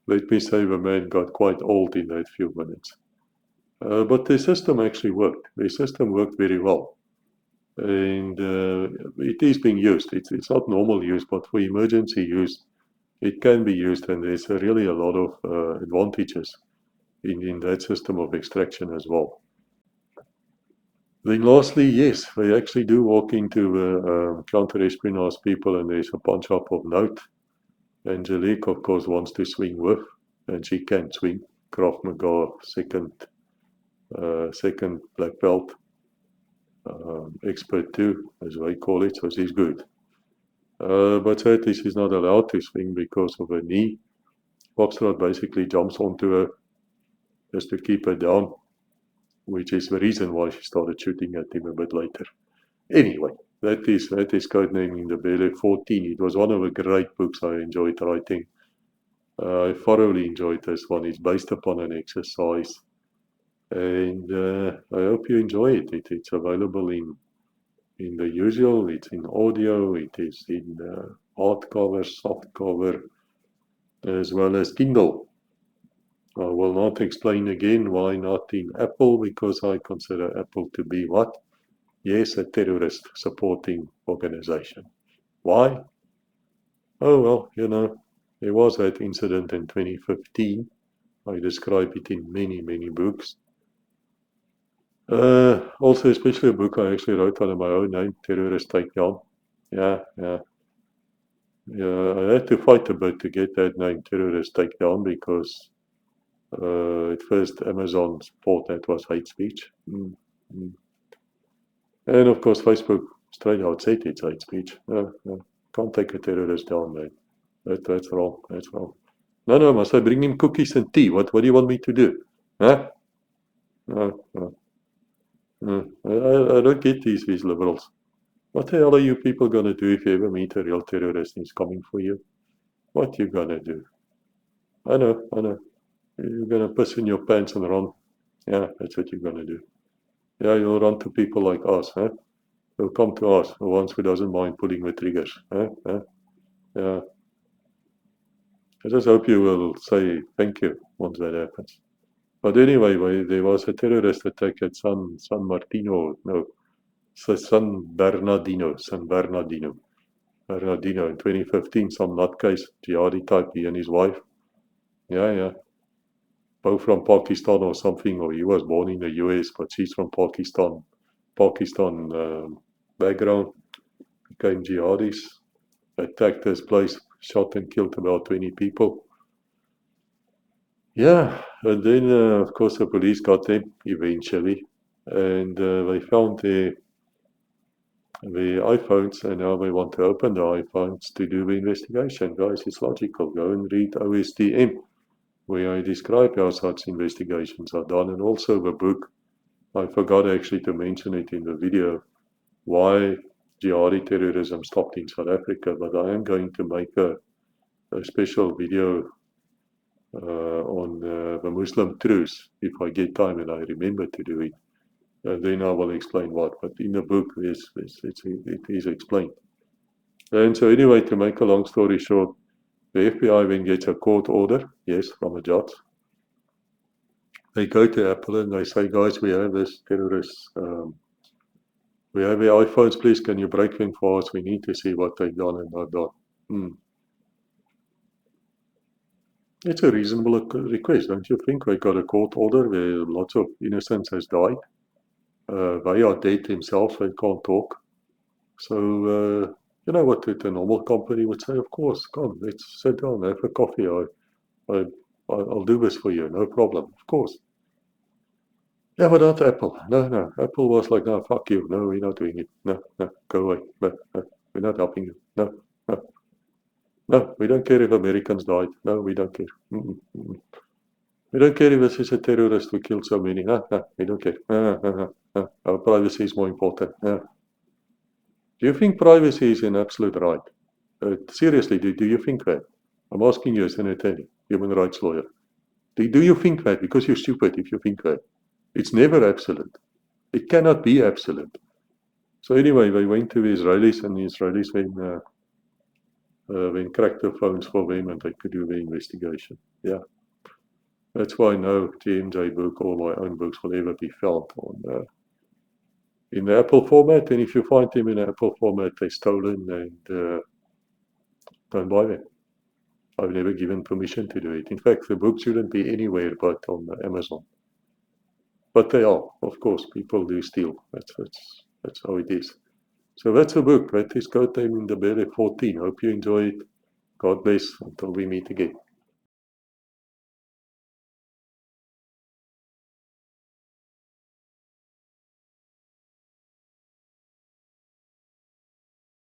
Let me say the man got quite old in that few minutes. But the system actually worked. The system worked very well. And it is being used. It's not normal use, but for emergency use, it can be used, and there's really a lot of advantages in that system of extraction as well. Then lastly, yes, they actually do walk into counter-espionage people, and there's a punch-up of note. Angelique, of course, wants to swing with, and she can swing. Krav Maga, second black belt, expert too, as they call it, so she's good. But sadly, she's not allowed to swing because of her knee. Foxtrot basically jumps onto her just to keep her down, which is the reason why she started shooting at him a bit later. Anyway, that is Codename Ndebele 14. It was one of the great books I enjoyed writing. I thoroughly enjoyed this one. It's based upon an exercise. And I hope you enjoy it. It's available in the usual. It's in audio. It is in hardcover, softcover, as well as Kindle. I will not explain again why not in Apple, because I consider Apple to be what? Yes, a terrorist supporting organization. Why? Oh, well, there was that incident in 2015. I describe it in many, many books. Also, especially a book I actually wrote under my own name, Terrorist Takedown. Yeah. Yeah, I had to fight a bit to get that name terrorist taken down because at first Amazon thought that was hate speech. And of course Facebook straight out said it's hate speech. Can't take a terrorist down, man. That's wrong. That's wrong. No, must I bring him cookies and tea? What do you want me to do? Huh? No, no. I don't get these liberals. What the hell are you people gonna do if you ever meet a real terrorist and he's coming for you? What you gonna do? I know. You're gonna piss in your pants and run. Yeah, that's what you're gonna do. Yeah, you'll run to people like us, huh? You'll come to us, the ones who doesn't mind pulling the triggers, huh? Yeah. I just hope you will say thank you once that happens. But anyway, there was a terrorist attack at San Bernardino in 2015. Some nutcase, jihadi type, he and his wife. Yeah. Both from Pakistan or something, or he was born in the US, but she's from Pakistan background, became jihadis, attacked this place, shot and killed about 20 people. Yeah, and then of course the police got them eventually, and they found the iPhones, and now they want to open the iPhones to do the investigation. Guys, it's logical. Go and read OSTM, where I describe how such investigations are done, and also the book. I forgot actually to mention it in the video, why jihadi terrorism stopped in South Africa, but I am going to make a special video on the Muslim truce if I get time and I remember to do it. Then I will explain what, but in the book it is explained. And so anyway, to make a long story short, the FBI then gets a court order, yes, from a judge. They go to Apple and they say, guys, we have this terrorist, we have the iPhones, please, can you break them for us? We need to see what they've done and not done. It's a reasonable request, don't you think? They got a court order where lots of innocents has died. They are dead themselves, they can't talk. So, you know what a normal company would say? Of course, come, let's sit down, have a coffee. I'll do this for you, no problem, of course. Yeah, but not Apple. No. Apple was like, no, fuck you. No, we're not doing it. No, go away. No, we're not helping you. No, we don't care if Americans died. No, we don't care. We don't care if this is a terrorist who killed so many. We don't care. Our privacy is more important. Do you think privacy is an absolute right? Seriously, do you think that? I'm asking you as an attorney, human rights lawyer. Do you think that? Because you're stupid if you think that. It's never absolute. It cannot be absolute. So anyway, they went to the Israelis, and the Israelis then cracked the phones for them, and they could do the investigation. Yeah. That's why no TMJ book or my own books will ever be found on in the Apple format. And if you find them in the Apple format, they're stolen, and don't buy them. I've never given permission to do it. In fact, the book shouldn't be anywhere but on Amazon. But they are, of course. People do steal. That's how it is. So that's the book. That is Name Ndebele 14. Hope you enjoy it. God bless until we meet again.